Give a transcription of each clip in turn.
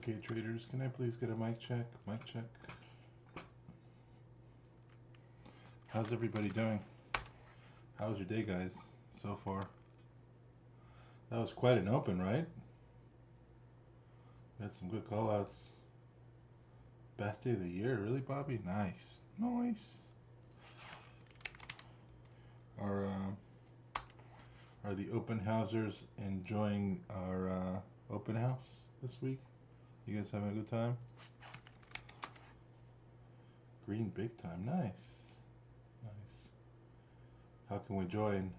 Okay, traders, can I please get a mic check? Mic check. How's everybody doing? How's your day, guys, so far? That was quite an open, right? Had some good call-outs. Best day of the year, really, Bobby? Nice. Nice. Are the open housers enjoying our open house this week? You guys having a good time? Green big time. Nice. Nice. How can we join?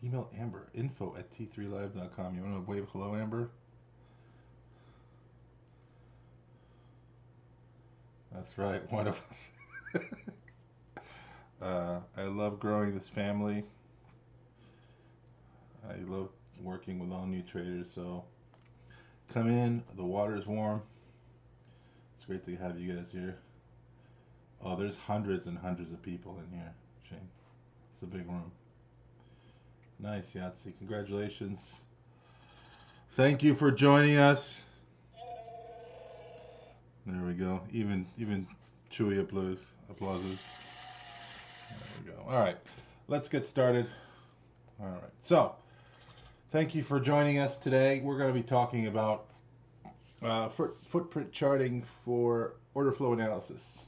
Email Amber, info@t3live.com. You want to wave hello, Amber? That's right, one of us. I love growing this family. I love working with all new traders, so come in. The water is warm. It's great to have you guys here. Oh, there's hundreds and hundreds of people in here, Shane. It's a big room. Nice, Yahtzee. Congratulations. Thank you for joining us. There we go. Even Chewy applauses. There we go. All right, let's get started. All right. So, thank you for joining us today. We're going to be talking about footprint charting for order flow analysis.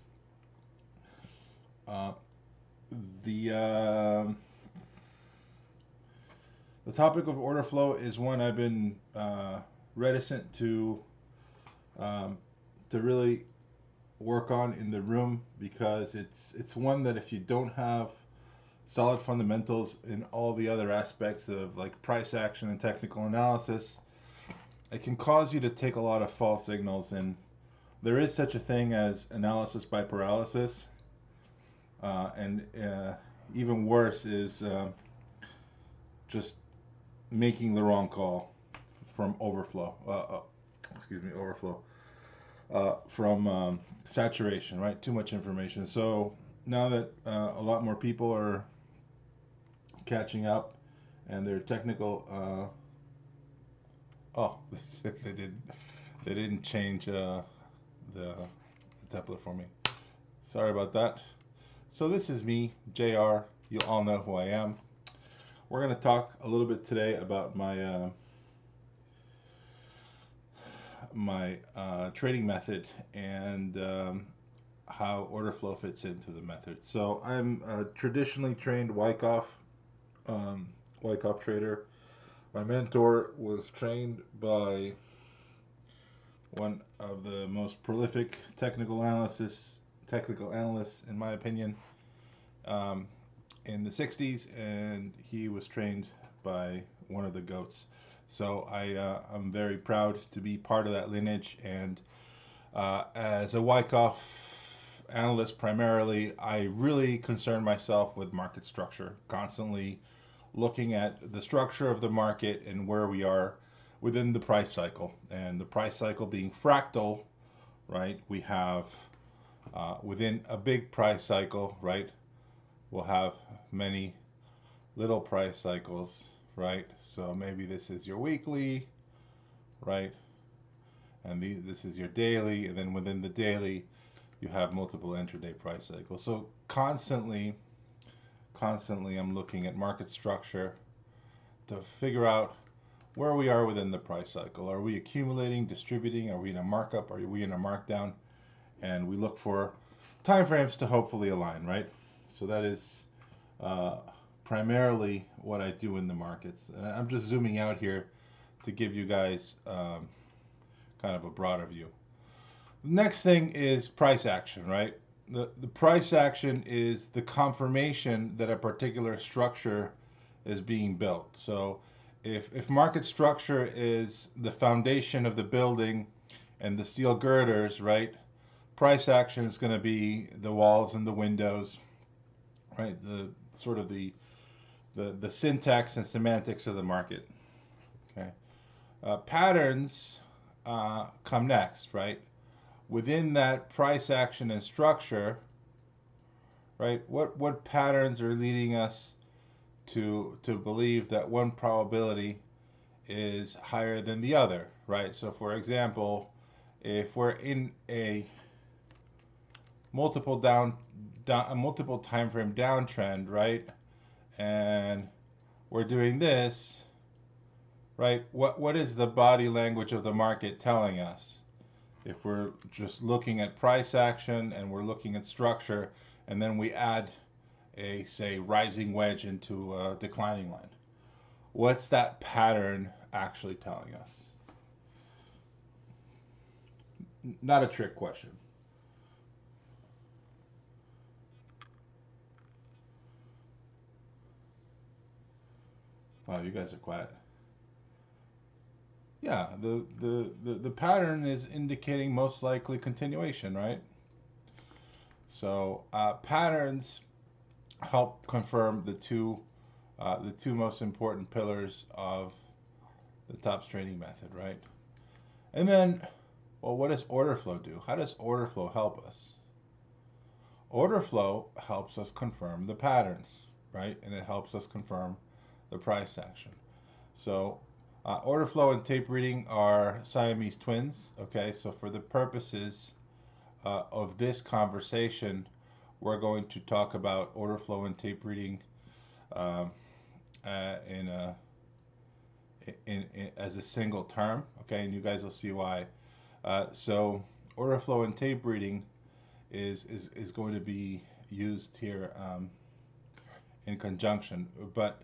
The topic of order flow is one I've been reticent to really work on in the room, because it's one that if you don't have solid fundamentals in all the other aspects of like price action and technical analysis, it can cause you to take a lot of false signals. And there is such a thing as analysis by paralysis, and even worse is just making the wrong call from overflow. Overflow. From saturation, right? Too much information. So now that a lot more people are catching up, and their technical, they didn't change the template for me. Sorry about that. So this is me, JR. You all know who I am. We're going to talk a little bit today about my trading method and how order flow fits into the method. So I'm a traditionally trained Wyckoff trader. My mentor was trained by one of the most prolific technical analysts, in my opinion, in the 60s, and he was trained by one of the GOATs. So I'm very proud to be part of that lineage, and as a Wyckoff analyst primarily, I really concern myself with market structure, constantly looking at the structure of the market and where we are within the price cycle. And the price cycle being fractal, right? We have within a big price cycle, right? We'll have many little price cycles, right? So maybe this is your weekly, right? And this is your daily, and then within the daily, you have multiple intraday price cycles. So constantly I'm looking at market structure to figure out where we are within the price cycle. Are we accumulating, distributing? Are we in a markup? Are we in a markdown? And we look for timeframes to hopefully align, right? So that is primarily what I do in the markets. And I'm just zooming out here to give you guys kind of a broader view. The next thing is price action, right? The price action is the confirmation that a particular structure is being built. So if market structure is the foundation of the building and the steel girders, right? Price action is going to be the walls and the windows, right? The sort of the syntax and semantics of the market. Okay, patterns come next, right? Within that price action and structure, right? What patterns are leading us to believe that one probability is higher than the other, right? So for example, if we're in a a multiple time frame downtrend, right? And we're doing this, right? What is the body language of the market telling us? If we're just looking at price action and we're looking at structure, and then we add a, say, rising wedge into a declining line, what's that pattern actually telling us? Not a trick question. Wow, you guys are quiet. Yeah, the pattern is indicating most likely continuation, right? So patterns help confirm the two most important pillars of the top trading method, right? And then, well, what does order flow do? How does order flow help us? Order flow helps us confirm the patterns, right? And it helps us confirm the price action. So order flow and tape reading are Siamese twins. Okay, so for the purposes of this conversation, we're going to talk about order flow and tape reading um, in a as a single term. Okay, and you guys will see why. So order flow and tape reading is going to be used here in conjunction, but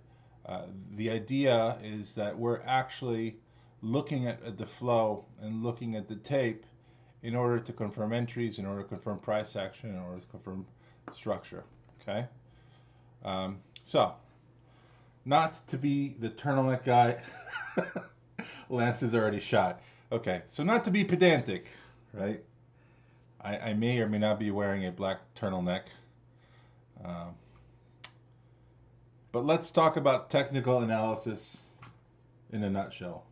the idea is that we're actually looking at the flow and looking at the tape in order to confirm entries, in order to confirm price action, in order to confirm structure. Okay, so not to be the turtleneck guy. Lance is already shot. Okay, so not to be pedantic, right? I may or may not be wearing a black turtleneck. Um, but let's talk about technical analysis in a nutshell.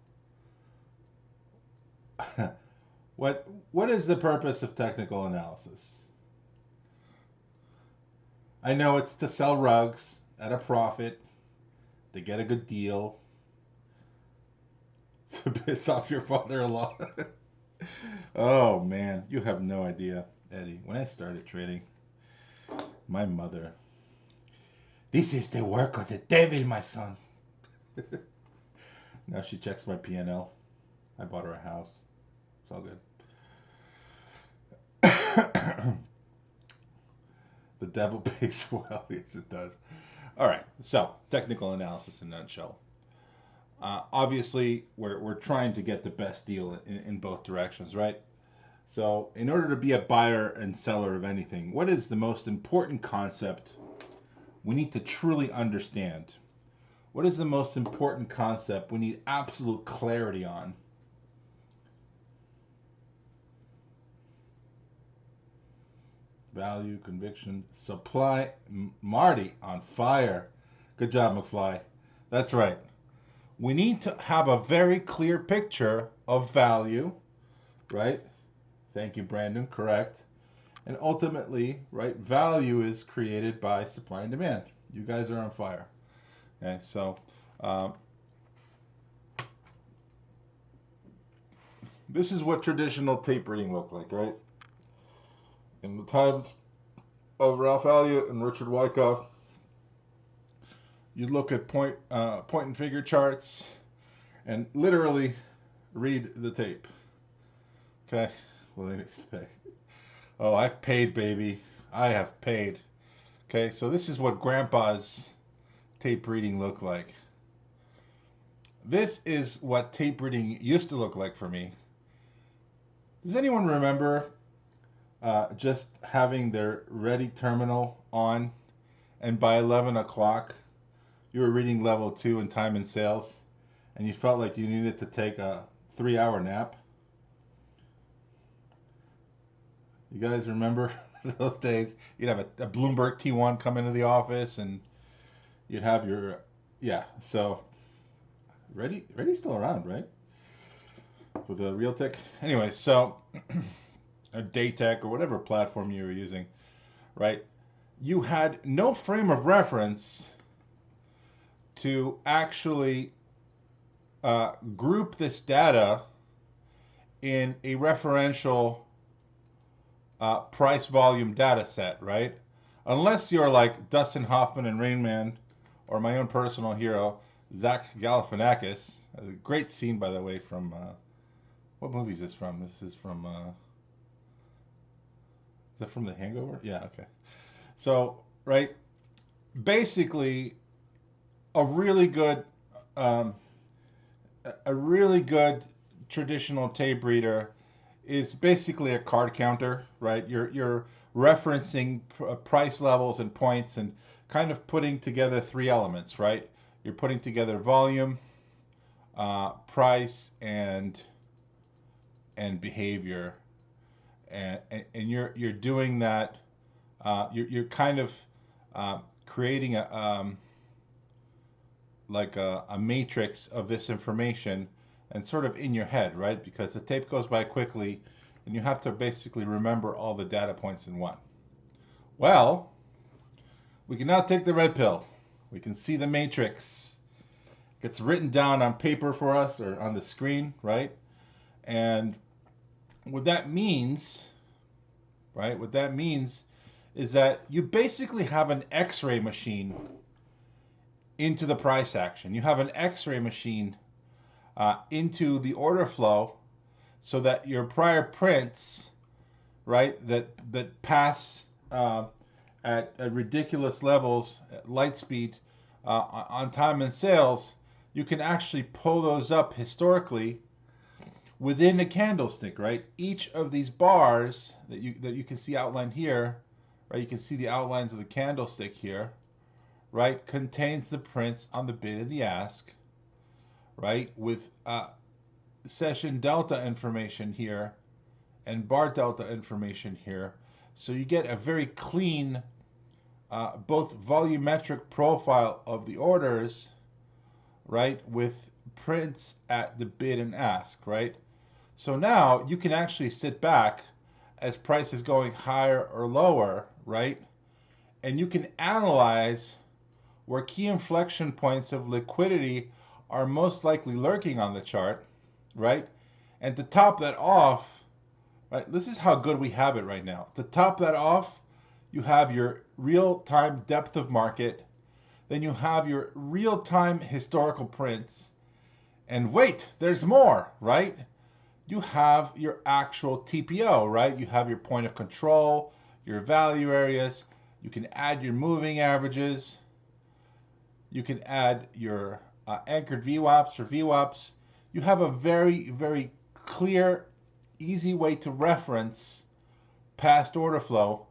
What is the purpose of technical analysis? I know it's to sell rugs at a profit, to get a good deal, to piss off your father-in-law. Oh man, you have no idea, Eddie. When I started trading, my mother, this is the work of the devil, my son. Now she checks my P&L. I bought her a house. It's all good. The devil pays well. Yes, it does. All right. So technical analysis in a nutshell. Obviously, we're trying to get the best deal in both directions, right? So in order to be a buyer and seller of anything, what is the most important concept we need to truly understand? What is the most important concept we need absolute clarity on? Value, conviction, supply. Marty on fire. Good job, McFly. That's right. We need to have a very clear picture of value, right? Thank you, Brandon. Correct. And ultimately, right, value is created by supply and demand. You guys are on fire. Okay, so this is what traditional tape reading looked like, right? In the times of Ralph Elliott and Richard Wyckoff, you'd look at point and figure charts and literally read the tape. Okay, well they expect. Oh, I've paid, baby. I have paid. Okay, so this is what Grandpa's tape reading looked like. This is what tape reading used to look like for me. Does anyone remember just having their ready terminal on, and by 11 o'clock you were reading level 2 in time and sales, and you felt like you needed to take a 3-hour nap? You guys remember those days? You'd have a Bloomberg T1 come into the office, and you'd have your, yeah, so Ready's still around, right? With a Realtek. Anyway, so a Daytech or whatever platform you were using, right? You had no frame of reference to actually group this data in a referential price volume data set, right? Unless you're like Dustin Hoffman and Rain Man, or my own personal hero, Zach Galifianakis. A great scene, by the way, from what movie is this from? This is from is that from The Hangover? Yeah, okay. So, right, basically, a really good, um, a really good traditional tape reader is basically a card counter, right? You're referencing price levels and points and kind of putting together three elements, right? You're putting together volume, price, and behavior, and you're doing that. You're kind of creating a matrix of this information and sort of in your head, right? Because the tape goes by quickly and you have to basically remember all the data points in one. Well, we can now take the red pill. We can see the matrix. It gets written down on paper for us or on the screen, right? And what that means, right? What that means is that you basically have an X-ray machine into the price action. You have an X-ray machine into the order flow so that your prior prints, right, that pass at ridiculous levels, at light speed, on time and sales, you can actually pull those up historically within a candlestick, right? Each of these bars that you can see outlined here, right? You can see the outlines of the candlestick here, right? Contains the prints on the bid and the ask, right? With session delta information here and bar delta information here. So you get a very clean both volumetric profile of the orders, right, with prints at the bid and ask, right? So now you can actually sit back as price is going higher or lower, right? And you can analyze where key inflection points of liquidity are most likely lurking on the chart, right? And to top that off, right, this is how good we have it right now. To top that off, you have your real-time depth of market, then you have your real-time historical prints, and wait, there's more, right? You have your actual TPO, right? You have your point of control, your value areas, you can add your moving averages, you can add your anchored VWAPs or VWAPs. You have a very, very clear, easy way to reference past order flow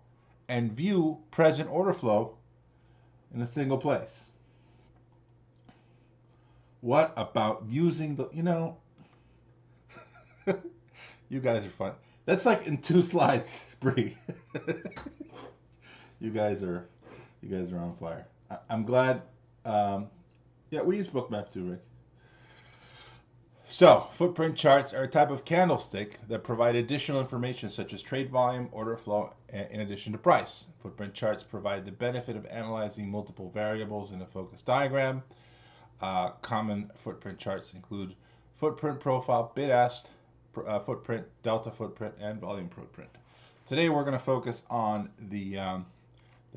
and view present order flow in a single place. What about using the, you guys are fun. That's like in 2 slides, Bree. you guys are on fire. I'm glad. Yeah, we use Bookmap too, Rick. So, footprint charts are a type of candlestick that provide additional information such as trade volume, order flow, in addition to price. Footprint charts provide the benefit of analyzing multiple variables in a focused diagram. Common footprint charts include footprint profile, bid-ask footprint, delta footprint, and volume footprint. Today we're going to focus on the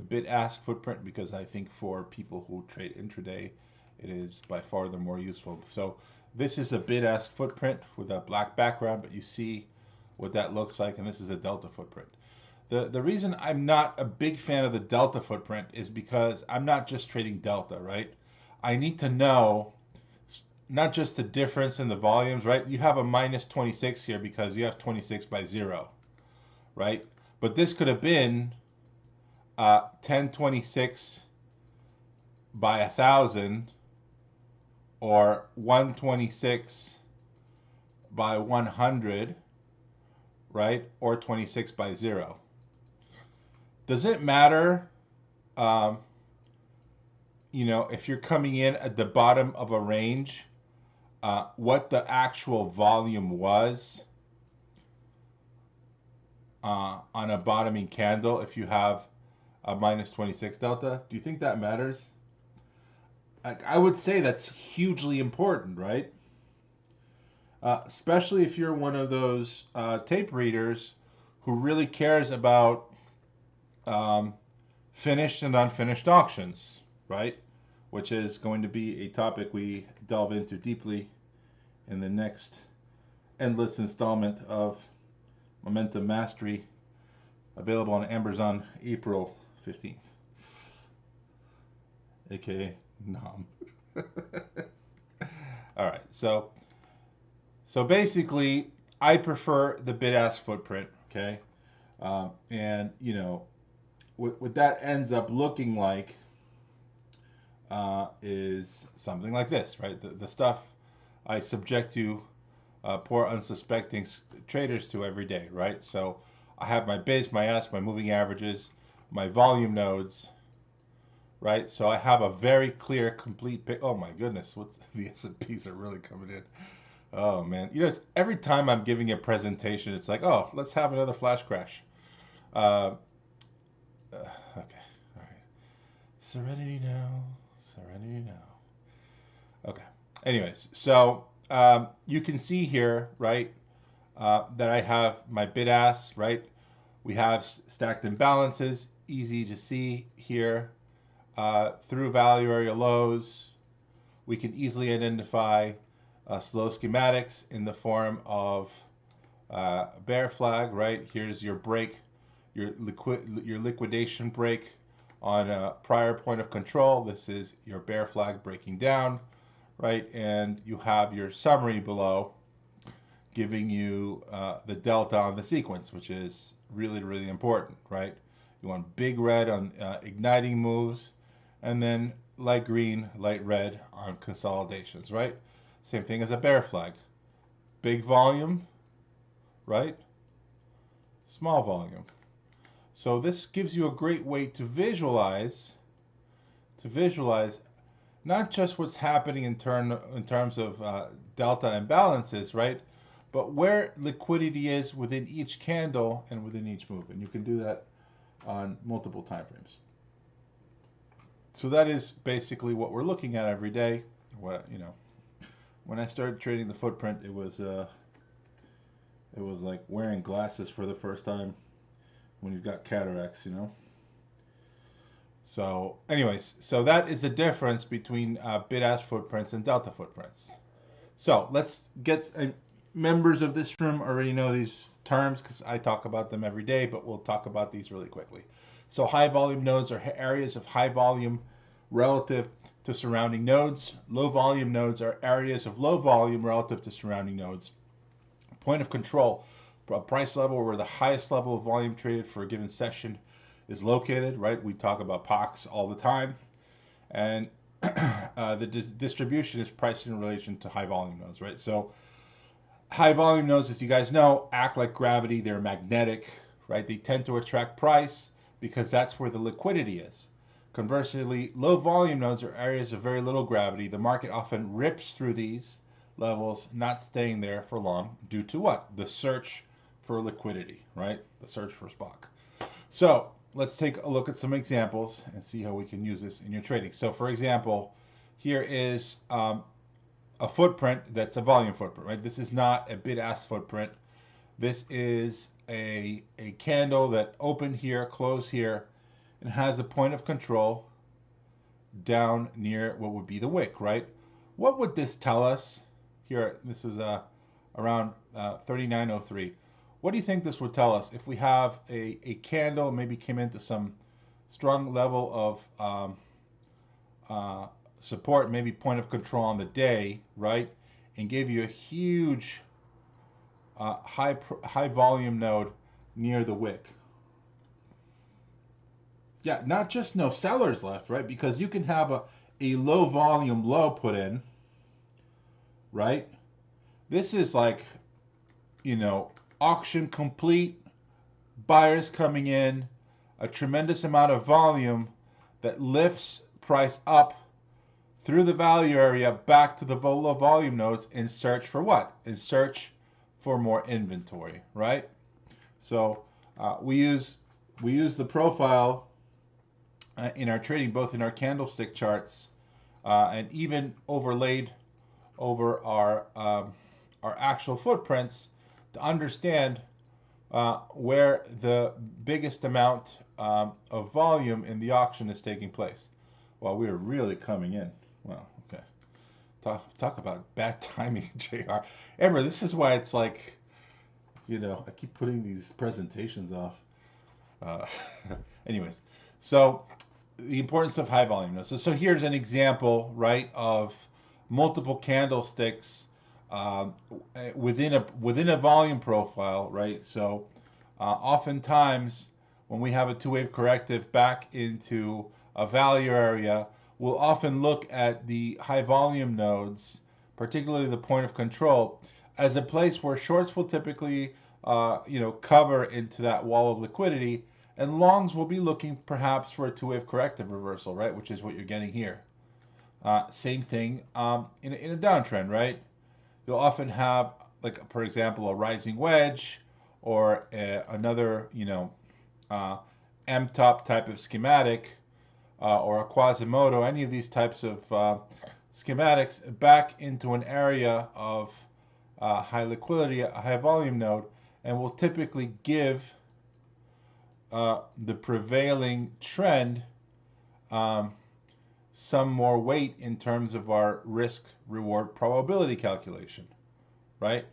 bid-ask footprint because I think for people who trade intraday, it is by far the more useful. So this is a bid-ask footprint with a black background, but you see what that looks like, and this is a delta footprint. The reason I'm not a big fan of the delta footprint is because I'm not just trading delta, right? I need to know not just the difference in the volumes, right? You have a minus 26 here because you have 26 by 0, right? But this could have been 1026 by 1,000 or 126 by 100, right? Or 26 by 0. Does it matter, if you're coming in at the bottom of a range, what the actual volume was on a bottoming candle if you have a minus 26 delta? Do you think that matters? I would say that's hugely important, right? especially if you're one of those tape readers who really cares about um, finished and unfinished auctions, right? Which is going to be a topic we delve into deeply in the next endless installment of Momentum Mastery, available on Amazon April 15th, aka Nom. All right, so basically, I prefer the bid-ask footprint. Okay, and you know what that ends up looking like is something like this, right? The stuff I subject to poor unsuspecting traders to every day, right? So I have my bids, my asks, my moving averages, my volume nodes, right? So I have a very clear, complete pic. Oh my goodness, what's the S&Ps are really coming in. Oh man, you know, it's, every time I'm giving a presentation, it's like, oh, let's have another flash crash. Uh, okay, all right. Serenity now, serenity now. Okay. Anyways, so you can see here, right, that I have my bid ask, right? We have stacked imbalances, easy to see here. Through value area lows, we can easily identify slow schematics in the form of bear flag, right? Here's your break, your liquidation break on a prior point of control. This is your bear flag breaking down, right? And you have your summary below giving you the delta on the sequence, which is really, really important, right? You want big red on igniting moves, and then light green, light red on consolidations, right? Same thing as a bear flag. Big volume, right? Small volume. So this gives you a great way to visualize not just what's happening in terms of delta imbalances, right? But where liquidity is within each candle and within each move. And you can do that on multiple time frames. So that is basically what we're looking at every day. What, you know, when I started trading the footprint, it was like wearing glasses for the first time when you've got cataracts, you know. So, anyways, so that is the difference between bid-ask footprints and delta footprints. So let's get members of this room already know these terms because I talk about them every day, but we'll talk about these really quickly. So high volume nodes are areas of high volume relative to surrounding nodes. Low volume nodes are areas of low volume relative to surrounding nodes. Point of control, a price level where the highest level of volume traded for a given session is located, right? We talk about POCs all the time. And the distribution is priced in relation to high volume nodes, right? So high volume nodes, as you guys know, act like gravity. They're magnetic, right? They tend to attract price because that's where the liquidity is. Conversely, low volume nodes are areas of very little gravity. The market often rips through these levels, not staying there for long due to what? The search for liquidity, right? The search for SPOC. So let's take a look at some examples and see how we can use this in your trading. So for example, here is a footprint that's a volume footprint, right? This is not a bid-ask footprint. This is a candle that opened here, closed here, and has a point of control down near what would be the wick, right? What would this tell us? Here, this is around 3903. What do you think this would tell us if we have a candle maybe came into some strong level of support, maybe point of control on the day, right? And gave you a huge high volume node near the wick. Yeah, not just no sellers left, right? Because you can have a low volume low put in, right? This is like, you know, auction complete, buyers coming in, a tremendous amount of volume that lifts price up through the value area back to the low volume nodes in search for what? In search for more inventory, right? So we use the profile in our trading, both in our candlestick charts and even overlaid over our our actual footprints to understand where the biggest amount of volume in the auction is taking place. Well, we're really coming in. Well, okay. Talk about bad timing, JR. Amber, this is why it's like, I keep putting these presentations off. Uh, anyways, so the importance of high volume. So here's an example, right, of multiple candlesticks within a volume profile, right? So oftentimes when we have a two-wave corrective back into a value area, we'll often look at the high volume nodes, particularly the point of control, as a place where shorts will typically cover into that wall of liquidity, and longs will be looking perhaps for a two-wave corrective reversal, right, which is what you're getting here. Same thing in a downtrend, right? You'll often have, like, for example, a rising wedge or another, M-top type of schematic or a Quasimodo, any of these types of schematics back into an area of high liquidity, a high volume node, and will typically give the prevailing trend some more weight in terms of our risk reward probability calculation, right?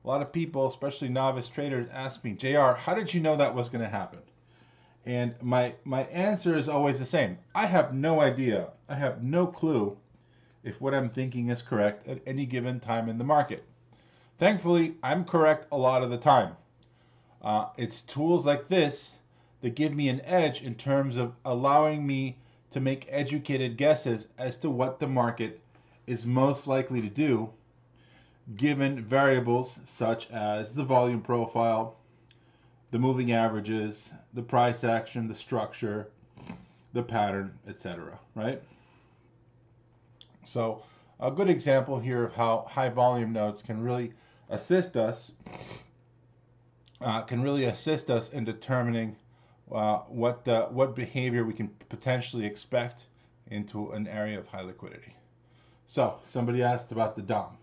A lot of people, especially novice traders, ask me, JR, how did you know that was going to happen? And my answer is always the same. I have no idea. I have no clue if what I'm thinking is correct at any given time in the market. Thankfully, I'm correct a lot of the time. It's tools like this that give me an edge in terms of allowing me to make educated guesses as to what the market is most likely to do given variables such as the volume profile, the moving averages, the price action, the structure, the pattern, etc. Right? So a good example here of how high volume nodes can really assist us in determining what behavior we can potentially expect into an area of high liquidity. So somebody asked about the DOM.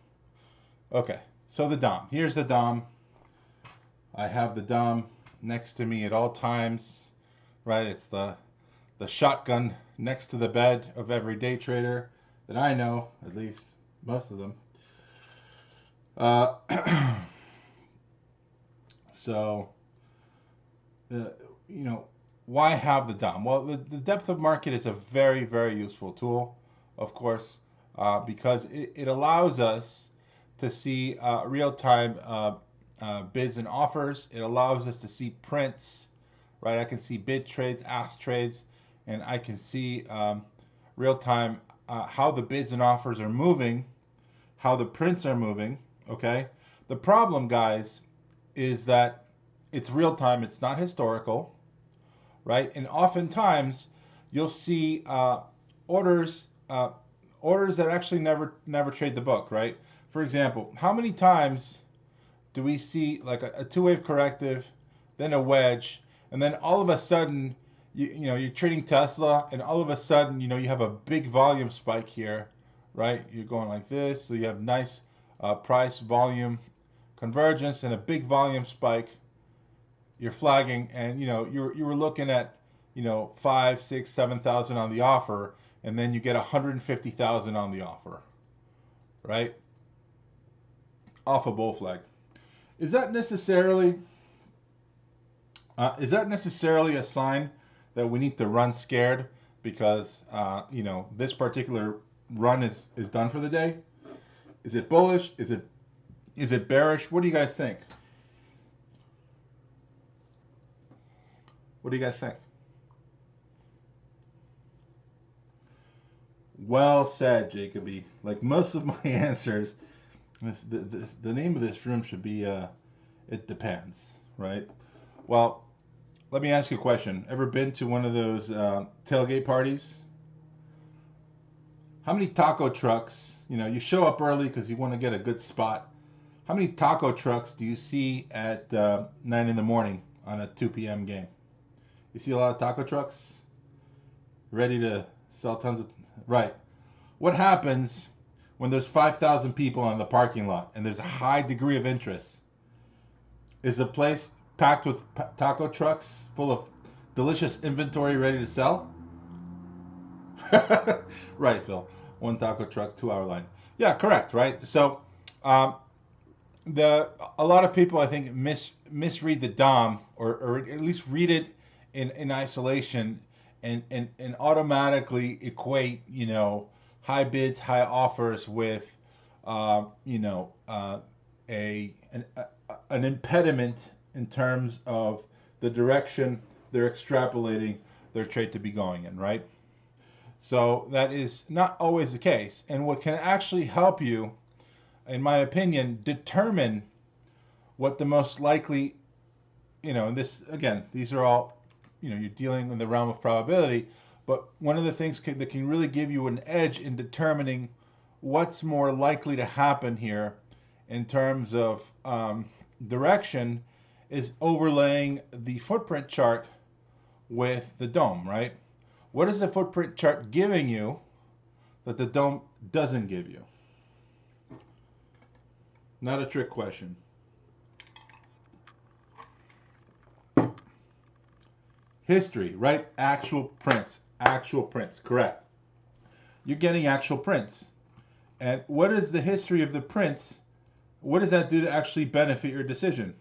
Okay, so the DOM. Here's the DOM. I have the DOM next to me at all times, right? It's the shotgun next to the bed of every day trader that I know, at least most of them. So, why have the DOM? Well, the depth of market is a very, very useful tool, of course, because it allows us to see real-time bids and offers. It allows us to see prints, right? I can see bid trades, ask trades, and I can see real-time how the bids and offers are moving, how the prints are moving, okay? The problem, guys, is that it's real-time, it's not historical, right? And oftentimes, you'll see orders that actually never trade the book, right? For example, how many times do we see like a two-wave corrective, then a wedge, and then all of a sudden, you're trading Tesla, and all of a sudden, you have a big volume spike here, right? You're going like this, so you have nice price volume convergence and a big volume spike. You're flagging, and you were looking at 5, 6, 7,000 on the offer, and then you get 150,000 on the offer, right? Off a bull flag. Is that necessarily a sign that we need to run scared because this particular run is done for the day? Is it bullish? Is it bearish? What do you guys think? What do you guys think? Well said, Jacoby. Like most of my answers, the name of this room should be it depends, right? Well, let me ask you a question. Ever been to one of those tailgate parties? How many taco trucks, you show up early because you want to get a good spot. How many taco trucks do you see at 9 in the morning on a 2 p.m. game? You see a lot of taco trucks ready to sell tons of... Right. What happens when there's 5,000 people in the parking lot and there's a high degree of interest? Is the place packed with taco trucks full of delicious inventory ready to sell? Right, Phil. One taco truck, 2 hour line. Yeah, correct. Right. So, um, the a lot of people I think misread the DOM, or at least read it in isolation, and automatically equate high bids, high offers with a an impediment in terms of the direction they're extrapolating their trade to be going in, right? So that is not always the case. And what can actually help you, in my opinion, determine what the most likely, and this, again, these are all, you're dealing in the realm of probability, but one of the things that can really give you an edge in determining what's more likely to happen here in terms of direction is overlaying the footprint chart with the DOM, right? What is the footprint chart giving you that the DOM doesn't give you? Not a trick question. History, right? Actual prints. Actual prints, correct. You're getting actual prints. And what is the history of the prints? What does that do to actually benefit your decision?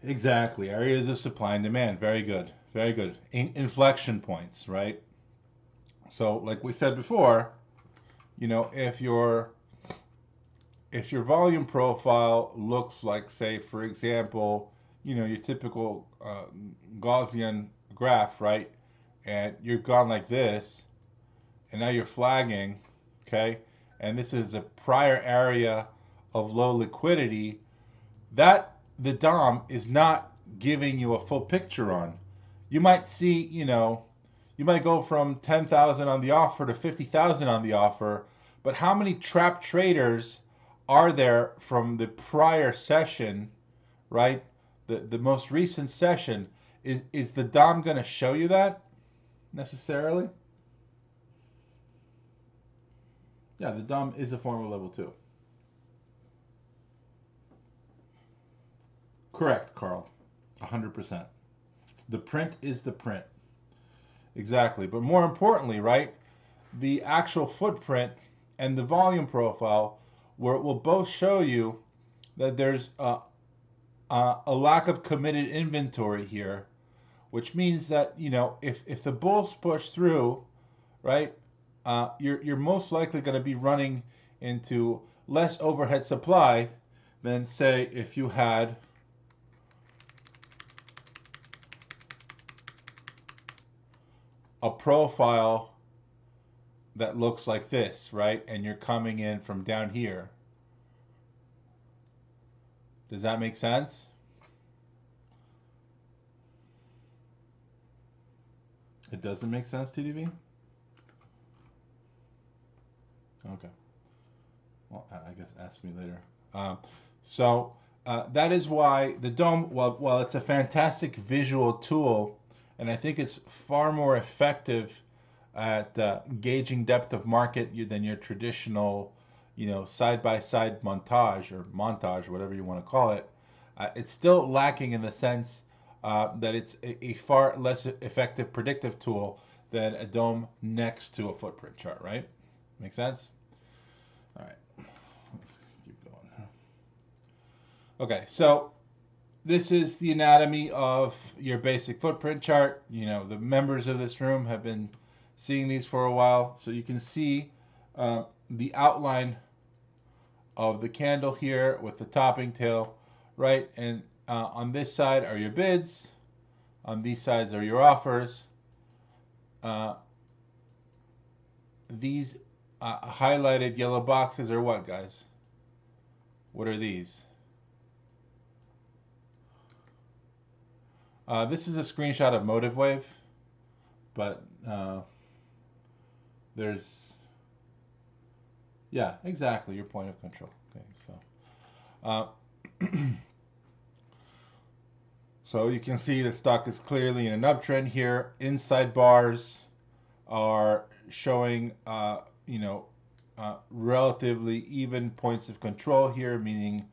Exactly. Areas of supply and demand. Very good. Very good. Inflection points, right? So, like we said before, if your volume profile looks like, say, for example, your typical Gaussian graph, right? And you've gone like this, and now you're flagging, okay? And this is a prior area of low liquidity that the DOM is not giving you a full picture on. You might see, you might go from 10,000 on the offer to 50,000 on the offer, but how many trap traders are there from the prior session, right? The most recent session. Is the DOM going to show you that necessarily? Yeah, the DOM is a form of level 2. Correct, Carl. 100%. The print is the print. Exactly. But more importantly, right, the actual footprint and the volume profile, where it will both show you that there's a lack of committed inventory here, which means that, if the bulls push through, right, you're most likely going to be running into less overhead supply than, say, if you had a profile that looks like this, right? And you're coming in from down here. Does that make sense? It doesn't make sense, TDV? Okay. Well, I guess ask me later. So that is why the DOM, while it's a fantastic visual tool, and I think it's far more effective at gauging depth of market than your traditional, side-by-side montage, whatever you want to call it. It's still lacking in the sense that it's a far less effective predictive tool than a DOM next to a footprint chart, right? Make sense? All right. Let's keep going. Okay, so this is the anatomy of your basic footprint chart. The members of this room have been seeing these for a while, so you can see the outline of the candle here with the topping tail, right? And on this side are your bids, on these sides are your offers. These highlighted yellow boxes are what, guys? What are these? This is a screenshot of Motive Wave, but there's, Yeah, exactly, your point of control. Okay, uh, so you can see the stock is clearly in an uptrend here. Inside bars are showing, relatively even points of control here, meaning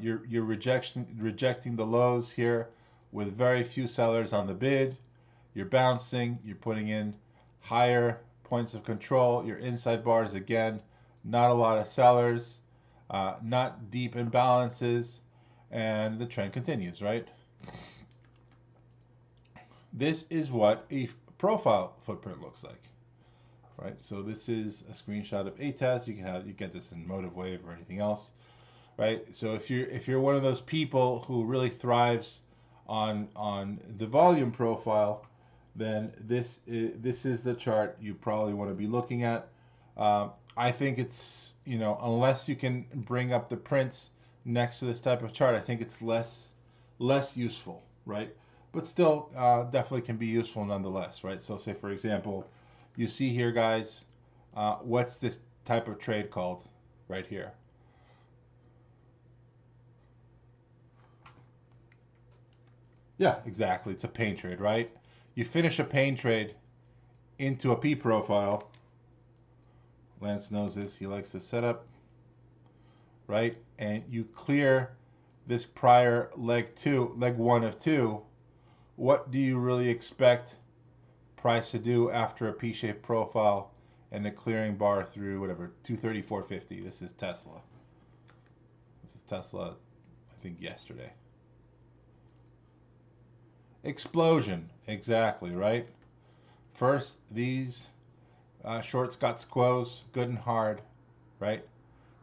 you're rejecting the lows here with very few sellers on the bid. You're bouncing. You're putting in higher points of control. Your inside bars again, not a lot of sellers, not deep imbalances, and the trend continues. Right. This is what a profile footprint looks like. Right, so this is a screenshot of a test. You get this in Motive Wave or anything else, right? So if you're one of those people who really thrives on the volume profile, then this is the chart you probably want to be looking at. I think it's, unless you can bring up the prints next to this type of chart, I think it's less useful, right? But still, definitely can be useful nonetheless, right? So say for example, you see here, guys, what's this type of trade called right here? Yeah, exactly. It's a pain trade, right? You finish a pain trade into a P profile. Lance knows this. He likes to set up, right? And you clear this prior leg one of two. What do you really expect price to do after a P-shaped profile and a clearing bar through whatever 234.50? This is Tesla. This is Tesla, I think yesterday. Explosion, exactly, right? First, these shorts got squoze good and hard, right?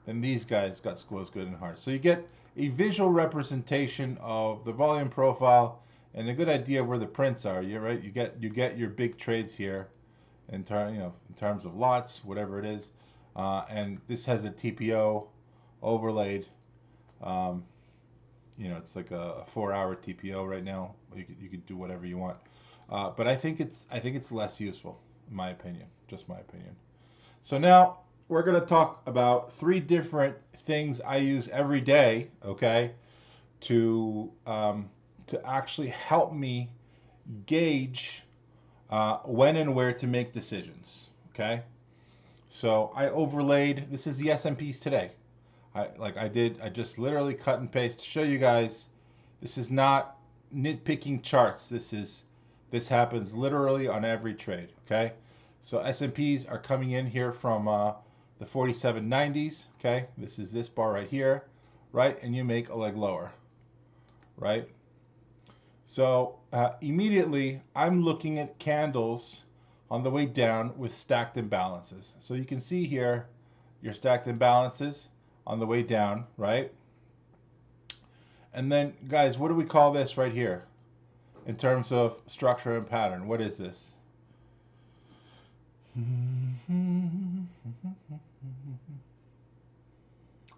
Then these guys got squoze good and hard. So you get a visual representation of the volume profile and a good idea of where the prints are. You're right. You get your big trades here, in terms of lots, whatever it is, and this has a TPO overlaid. It's like a 4-hour TPO right now. You could do whatever you want, but I think it's less useful, in my opinion. Just my opinion. So now we're gonna talk about 3 different things I use every day. Okay, to actually help me gauge when and where to make decisions. Okay, so I overlaid. This is the S&Ps today. I just literally cut and paste to show you guys. This is not nitpicking charts. This happens literally on every trade. Okay, so S&Ps are coming in here from the 4790s. Okay, this is this bar right here, right, and you make a leg lower, right? So immediately I'm looking at candles on the way down with stacked imbalances. So you can see here your stacked imbalances on the way down, right? And then, guys, what do we call this right here in terms of structure and pattern? What is this?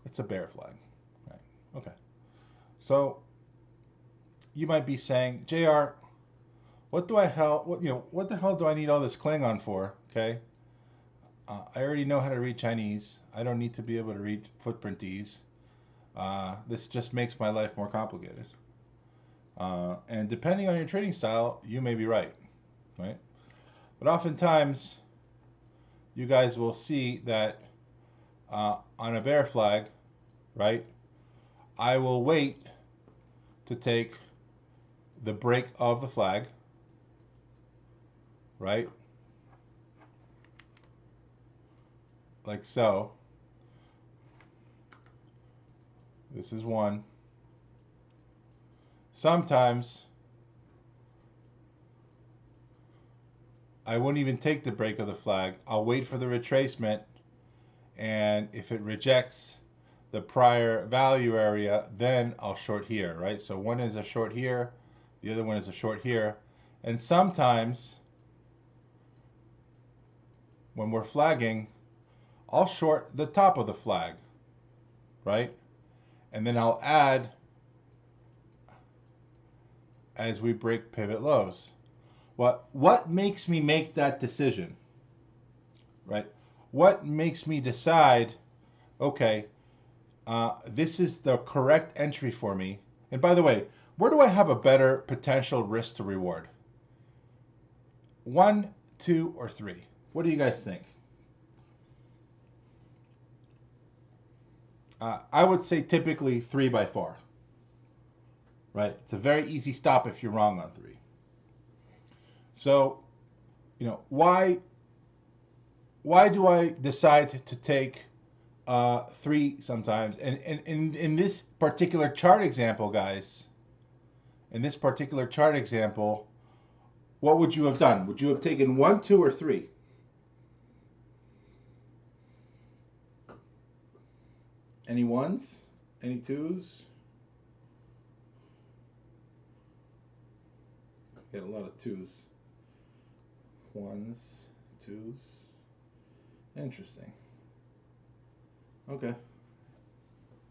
It's a bear flag, right? Okay. So you might be saying, JR, what the hell do I need all this Klingon for? Okay. I already know how to read Chinese. I don't need to be able to read footprintese. This just makes my life more complicated. And depending on your trading style, you may be right? But oftentimes, you guys will see that on a bear flag, right, I will wait to take the break of the flag, right, like so. This is one. Sometimes I won't even take the break of the flag. I'll wait for the retracement, and if it rejects the prior value area, then I'll short here, right? So one is a short here, the other one is a short here. And sometimes when we're flagging, I'll short the top of the flag, right? And then I'll add as we break pivot lows. What makes me make that decision, right? What makes me decide okay, this is the correct entry for me. And by the way, where do I have a better potential risk to reward? 1, 2, or 3? What do you guys think? I would say typically 3 by far, right? It's a very easy stop if you're wrong on 3. So, why do I decide to take 3 sometimes? And in this particular chart example, guys, in this particular chart example, what would you have done? Would you have taken 1, 2, or 3? Any ones? Any twos? Get a lot of twos. Ones, twos. Interesting. Okay.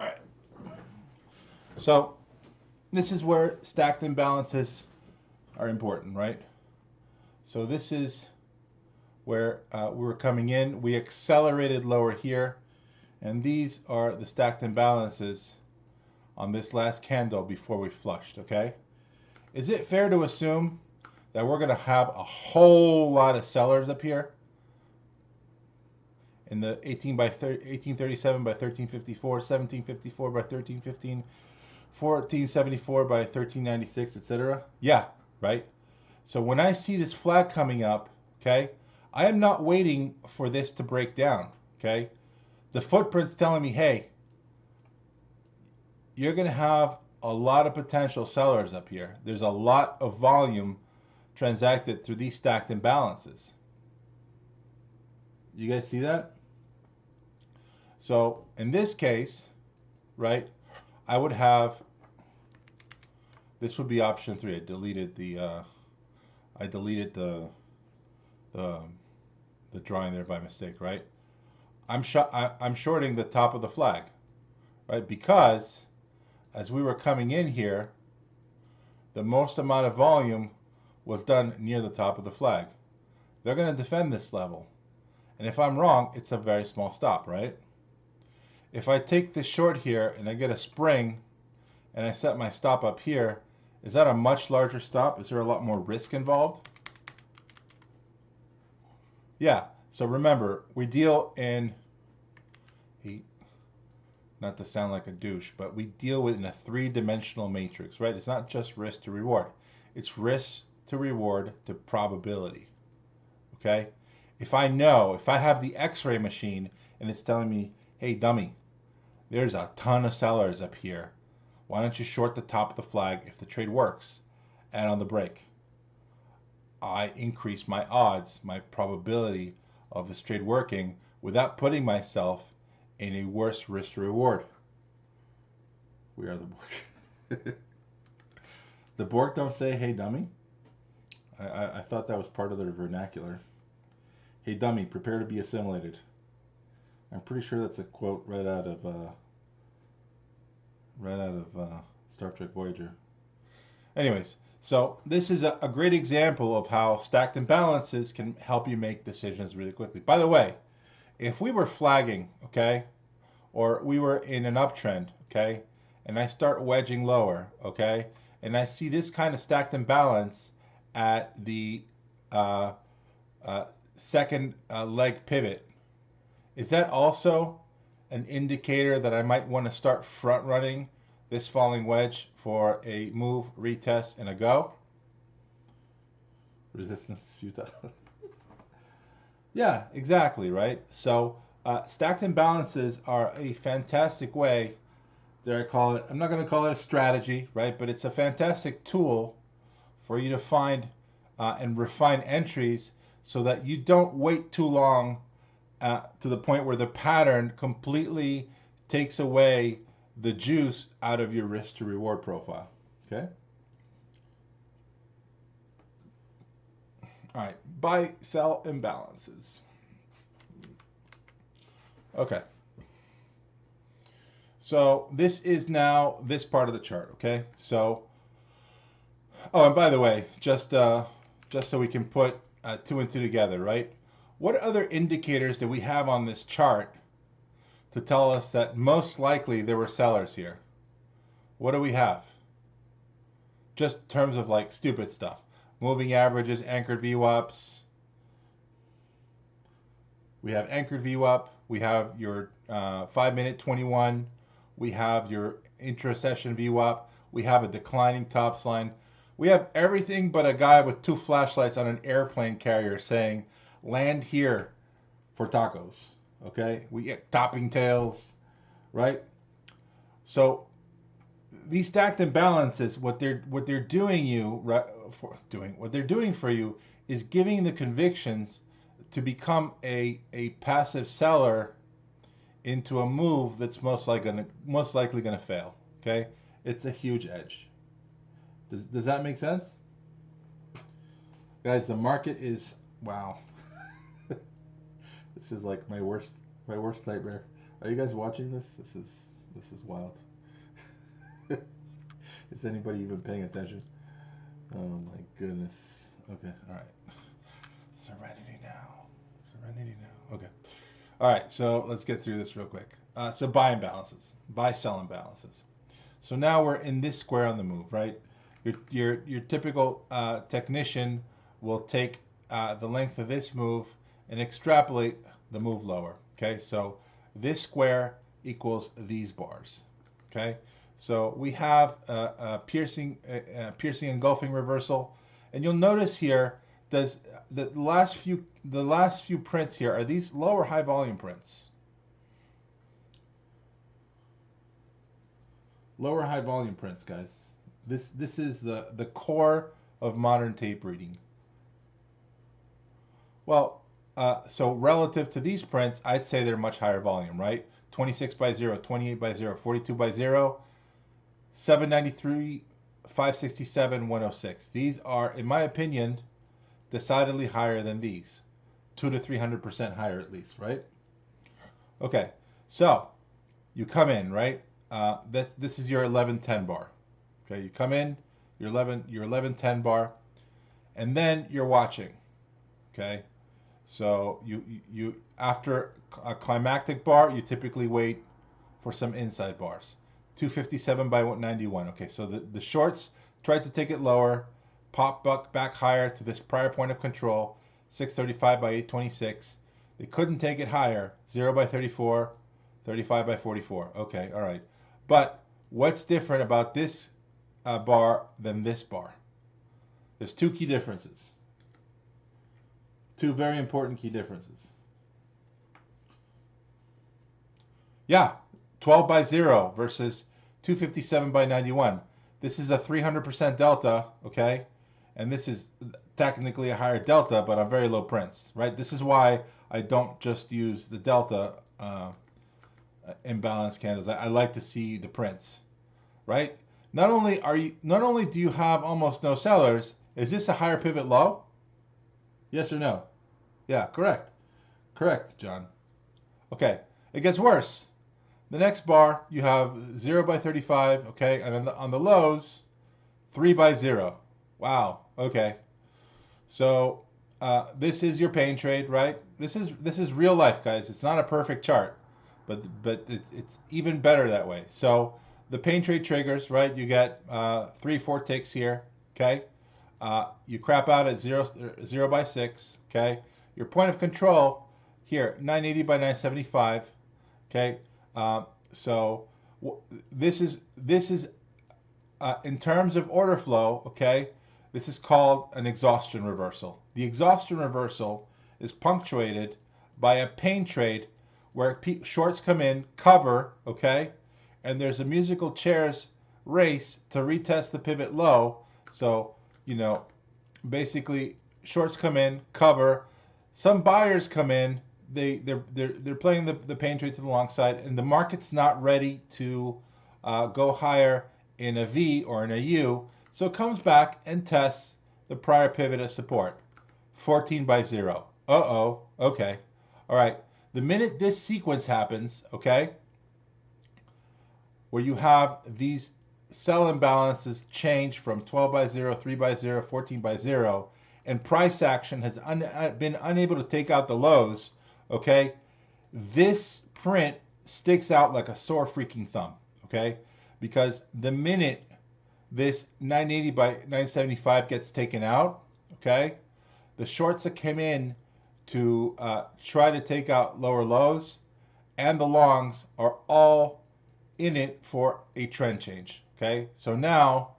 All right. So this is where stacked imbalances are important, right? So this is where we were coming in. We accelerated lower here, and these are the stacked imbalances on this last candle before we flushed, okay? Is it fair to assume that we're going to have a whole lot of sellers up here in the 1837 by 1354, 1754 by 1315, 1474 by 1396, etc.? Yeah, right? So when I see this flag coming up, okay, I am not waiting for this to break down, okay? The footprint's telling me, hey, you're going to have a lot of potential sellers up here. There's a lot of volume transacted through these stacked imbalances. You guys see that? So in this case, right, I would have, this would be option 3. I deleted the drawing there by mistake, right? I'm shorting the top of the flag, right? Because as we were coming in here, the most amount of volume was done near the top of the flag. They're going to defend this level. And if I'm wrong, it's a very small stop, right? If I take this short here and I get a spring and I set my stop up here, is that a much larger stop? Is there a lot more risk involved? Yeah. So remember, we deal in, not to sound like a douche, but we deal with in a 3-dimensional matrix, right? It's not just risk to reward. It's risk to reward to probability, okay? If I have the x-ray machine and it's telling me, hey, dummy, there's a ton of sellers up here. Why don't you short the top of the flag if the trade works? And on the break, I increase my odds, my probability of this trade working without putting myself in a worse risk to reward. We are the Borg. The Borg don't say, hey, dummy. I thought that was part of their vernacular. Hey, dummy, prepare to be assimilated. I'm pretty sure that's a quote right out of Star Trek Voyager. Anyways, so this is a great example of how stacked imbalances can help you make decisions really quickly. By the way, if we were flagging, okay, or we were in an uptrend, okay, and I start wedging lower, okay, and I see this kind of stacked imbalance at the second leg pivot, is that also an indicator that I might want to start front running this falling wedge for a move, retest, and a go? Resistance is futile. Yeah, exactly, right? So stacked imbalances are a fantastic way, dare I call it, I'm not going to call it a strategy, right? But it's a fantastic tool for you to find and refine entries so that you don't wait too long to the point where the pattern completely takes away the juice out of your risk to reward profile. Okay? All right, buy, sell imbalances. Okay. So this is now this part of the chart, okay? So, oh, and by the way, just so we can put 2 and 2 together, right? What other indicators do we have on this chart to tell us that most likely there were sellers here. What do we have? Just in terms of like stupid stuff. Moving averages, anchored VWAPs. We have anchored VWAP. We have your 5-minute 21. We have your intra-session VWAP. We have a declining tops line. We have everything but a guy with 2 flashlights on an airplane carrier saying, land here for tacos. Okay? We get topping tails, right? So these stacked imbalances, what they're doing for you is giving the convictions to become a passive seller into a move that's most likely gonna fail. Okay, it's a huge edge. Does that make sense, guys? The market is wow. This is like my worst nightmare. Are you guys watching this? This is wild. Is anybody even paying attention? Oh my goodness. Okay, all right. Serenity now. Okay. All right, so let's get through this real quick. So buy imbalances, buy-sell imbalances. So now we're in this square on the move, right? Your typical technician will take the length of this move and extrapolate the move lower. Okay, so this square equals these bars. Okay, so we have a piercing engulfing reversal, and you'll notice here does the last few prints here are these low or high volume prints? Lower high volume prints, guys. This is the core of modern tape reading. Well, so relative to these prints, I'd say they're much higher volume, right? 26 by 0, 28 by 0, 42 by 0, 793, 567, 106. These are, in my opinion, decidedly higher than these. 200 to 300% higher at least, right? Okay, so you come in, right? This is your 1110 bar. Okay, you come in, your 1110 bar, and then you're watching. Okay, so you after a climactic bar, you typically wait for some inside bars. 257 by 91. Okay, so the shorts tried to take it lower, pop back higher to this prior point of control, 635 by 826. They couldn't take it higher, 0 by 34, 35 by 44. Okay, all right. But what's different about this bar than this bar? There's two key differences. Two very important key differences. Yeah, 12 by 0 versus 257 by 91. This is a 300% delta, okay? And this is technically a higher delta, but on very low prints, right? This is why I don't just use the delta imbalance candles. I like to see the prints, right? Not only do you have almost no sellers, is this a higher pivot low? Yes or no? Yeah, correct. Correct, John. Okay, it gets worse. The next bar, you have 0 by 35, okay, and on the lows, 3 by 0. Wow, okay. So this is your pain trade, right? This is real life, guys. It's not a perfect chart, but it's even better that way. So the pain trade triggers, right? You get 3-4 ticks here, okay? You crap out at 0 by 6, okay? Your point of control here, 980 by 975, okay? So this is in terms of order flow, okay? This is called an exhaustion reversal. The exhaustion reversal is punctuated by a pain trade where shorts come in, cover, okay? And there's a musical chairs race to retest the pivot low. So, you know, basically shorts come in, cover. Some buyers come in, they're playing the pain trade to the long side, and the market's not ready to go higher in a V or in a U, so it comes back and tests the prior pivot as support. 14 by 0. Uh-oh, okay. All right, the minute this sequence happens, okay, where you have these sell imbalances change from 12 by 0, 3 by 0, 14 by 0, and price action has been unable to take out the lows, okay, this print sticks out like a sore freaking thumb, okay? Because the minute this 980 by 975 gets taken out, okay, the shorts that came in to try to take out lower lows and the longs are all in it for a trend change, okay? So now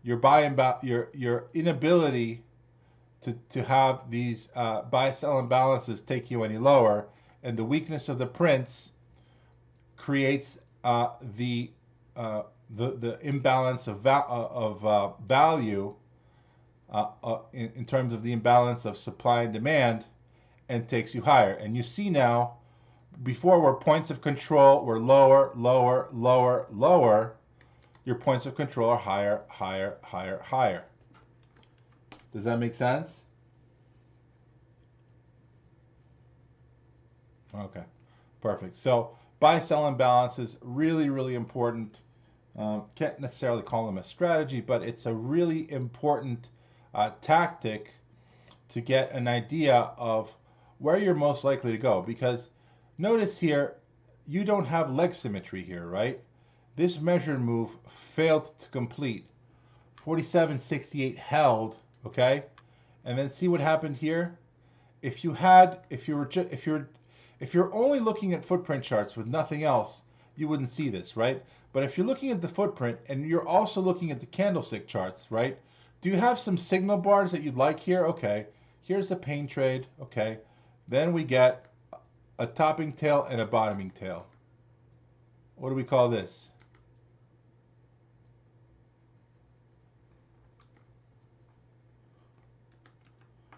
your your inability to have these buy sell imbalances take you any lower, and the weakness of the prints creates the imbalance of value in terms of the imbalance of supply and demand, and takes you higher. And you see now, before where points of control were lower, lower, lower, lower, your points of control are higher, higher, higher, higher. Does that make sense? Okay, perfect. So buy-sell imbalance is really, really important. Can't necessarily call them a strategy, but it's a really important tactic to get an idea of where you're most likely to go. Because notice here, you don't have leg symmetry here, right? This measured move failed to complete. 47.68 held, okay? And then see what happened here? If you're only looking at footprint charts with nothing else, you wouldn't see this, right? But if you're looking at the footprint and you're also looking at the candlestick charts, right? Do you have some signal bars that you'd like here? Okay, here's the pain trade, okay. Then we get a topping tail and a bottoming tail. What do we call this?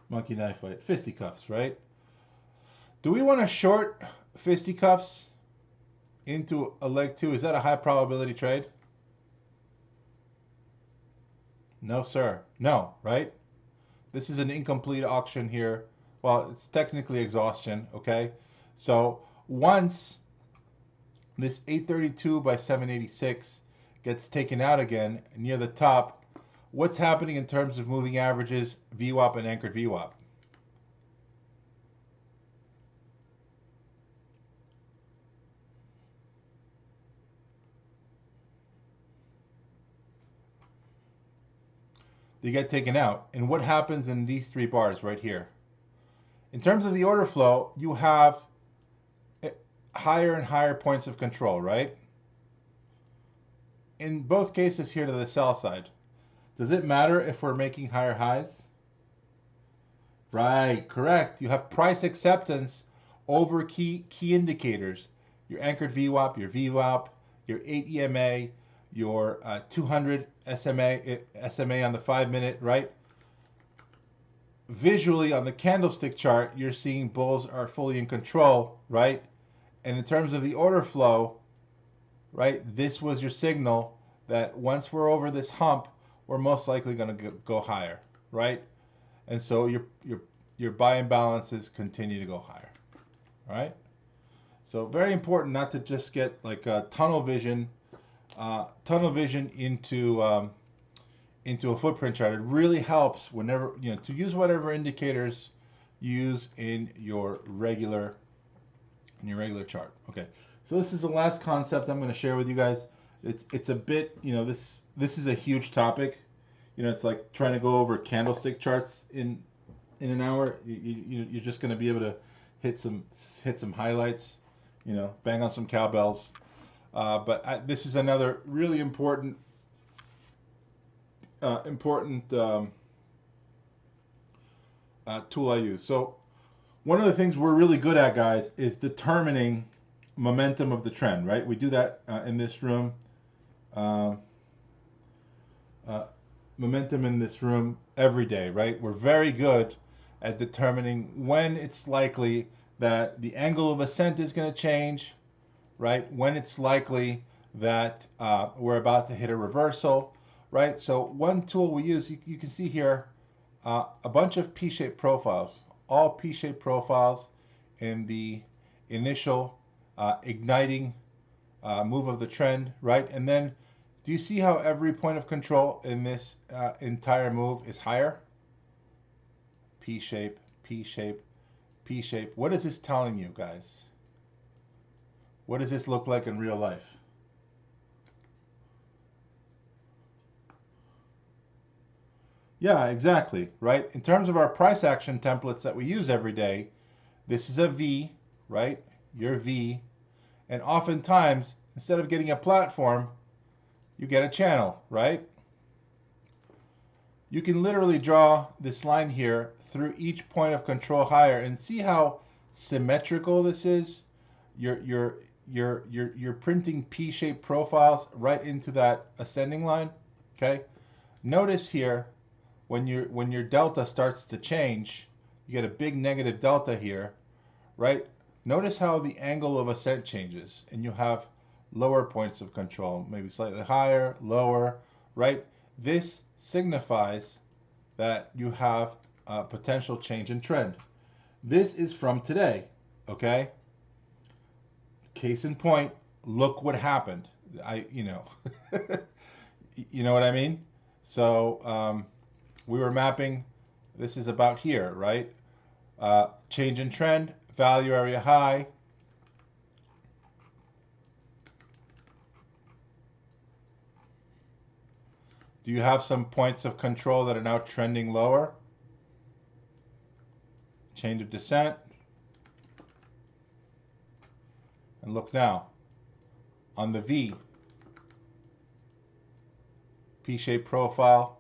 Monkey knife fight, fisticuffs, right? Do we want to short fisticuffs into a leg two? Is that a high probability trade? No, sir. No, right? This is an incomplete auction here. Well, it's technically exhaustion, okay? So once this 832 by 786 gets taken out again near the top, what's happening in terms of moving averages, VWAP and anchored VWAP? They get taken out. And what happens in these three bars right here? In terms of the order flow, you have higher and higher points of control, right? In both cases here to the sell side. Does it matter if we're making higher highs? Right, correct. You have price acceptance over key indicators. Your anchored VWAP, your VWAP, your 8 EMA, your 200 SMA on the 5-minute, right? Visually on the candlestick chart, you're seeing bulls are fully in control, right? And in terms of the order flow, right, this was your signal that once we're over this hump, we're most likely going to go higher, right? And so your buy imbalances continue to go higher, all right? So very important not to just get like a tunnel vision into a footprint chart. It really helps whenever, you know, to use whatever indicators you use in your regular chart. Okay, so this is the last concept I'm going to share with you guys. It's a bit, you know, this is a huge topic. You know, it's like trying to go over candlestick charts in an hour. You're just going to be able to hit some highlights, you know, bang on some cowbells. But this is another really important tool I use. So one of the things we're really good at, guys, is determining momentum of the trend, right? We do that in this room. Momentum in this room every day, right? We're very good at determining when it's likely that the angle of ascent is going to change, right? When it's likely that we're about to hit a reversal, right? So one tool we use, you can see here, a bunch of P-shaped profiles, all P-shaped profiles in the initial igniting move of the trend, right? And then do you see how every point of control in this entire move is higher? P-shape, P-shape, P-shape. What is this telling you, guys? What does this look like in real life? Yeah, exactly, right? In terms of our price action templates that we use every day, this is a V, right? Your V. And oftentimes, instead of getting a platform, you get a channel, right? You can literally draw this line here through each point of control higher and see how symmetrical this is. You're printing P-shaped profiles right into that ascending line. Okay. Notice here when your delta starts to change, you get a big negative delta here, right? Notice how the angle of ascent changes, and you have lower points of control, maybe slightly higher, lower, right? This signifies that you have a potential change in trend. This is from today, okay? Case in point, look what happened. You know, you know what I mean? So we were mapping, this is about here, right? Change in trend, value area high. Do you have some points of control that are now trending lower? Change of descent. And look now, on the V, P-shaped profile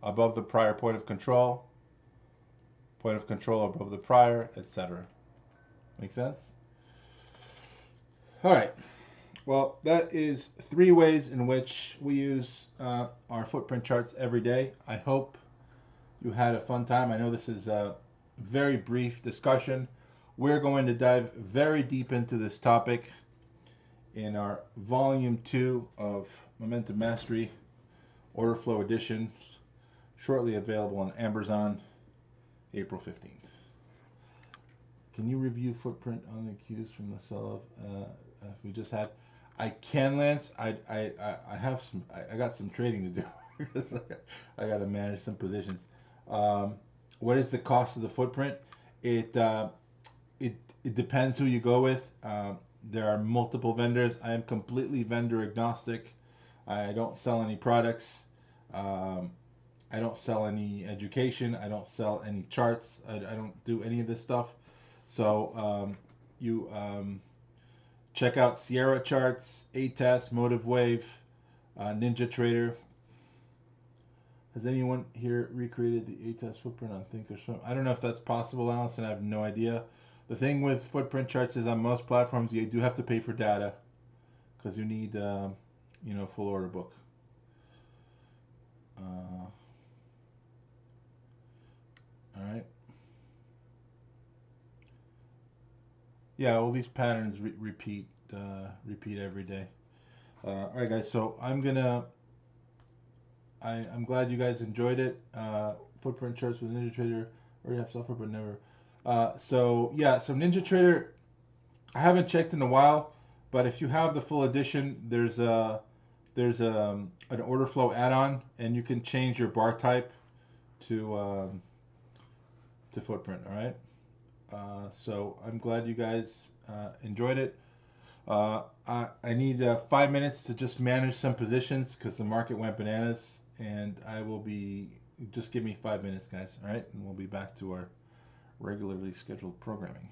above the prior point of control above the prior, etc. Make sense? All right. Well, that is 3 ways in which we use our footprint charts every day. I hope you had a fun time. I know this is a very brief discussion. We're going to dive very deep into this topic in our volume 2 of Momentum Mastery Orderflow edition, shortly available on Amazon, April 15th. Can you review footprint on the cues from the sell-off we just had? I can, Lance. I have some. I got some trading to do. I got to manage some positions. What is the cost of the footprint? It depends who you go with. There are multiple vendors. I am completely vendor agnostic. I don't sell any products. I don't sell any education. I don't sell any charts. I don't do any of this stuff. So you check out Sierra Charts, ATAS, Motive Wave, Ninja Trader. Has anyone here recreated the ATAS footprint on Thinkorswim? I don't know if that's possible, Allison. I have no idea. The thing with footprint charts is on most platforms you do have to pay for data because you need full order book. All right. Yeah, all these patterns repeat every day. All right, guys. So I'm glad you guys enjoyed it. Footprint charts with Ninja Trader. Already have software, but never. So Ninja Trader, I haven't checked in a while, but if you have the full edition, there's an Orderflow add-on, and you can change your bar type to footprint. All right. So I'm glad you guys enjoyed it. I need 5 minutes to just manage some positions because the market went bananas, and I will be, just give me 5 minutes, guys. All right, and we'll be back to our regularly scheduled programming.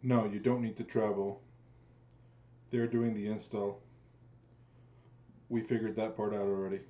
No, you don't need to travel. They're doing the install. We figured that part out already.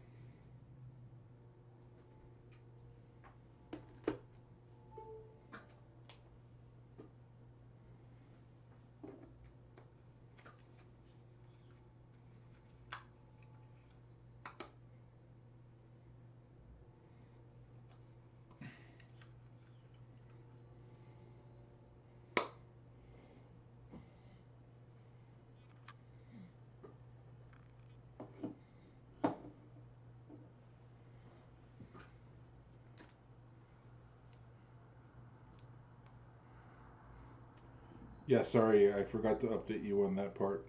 Yeah, sorry, I forgot to update you on that part.